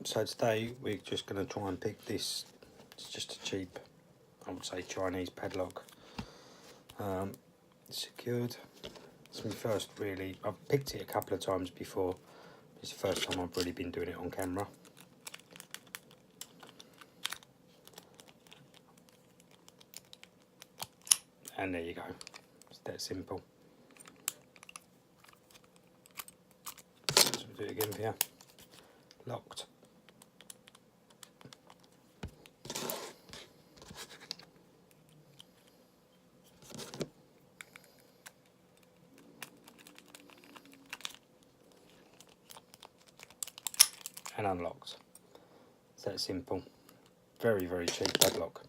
So today we're just going to try and pick this. It's just a cheap, I would say, Chinese padlock. Secured. It's my first really. I've picked it a couple of times before. It's the first time I've really been doing it on camera. And there you go. It's that simple. So we'll do it again for you. Locked. And unlocked. It's that simple. Very, very cheap padlock.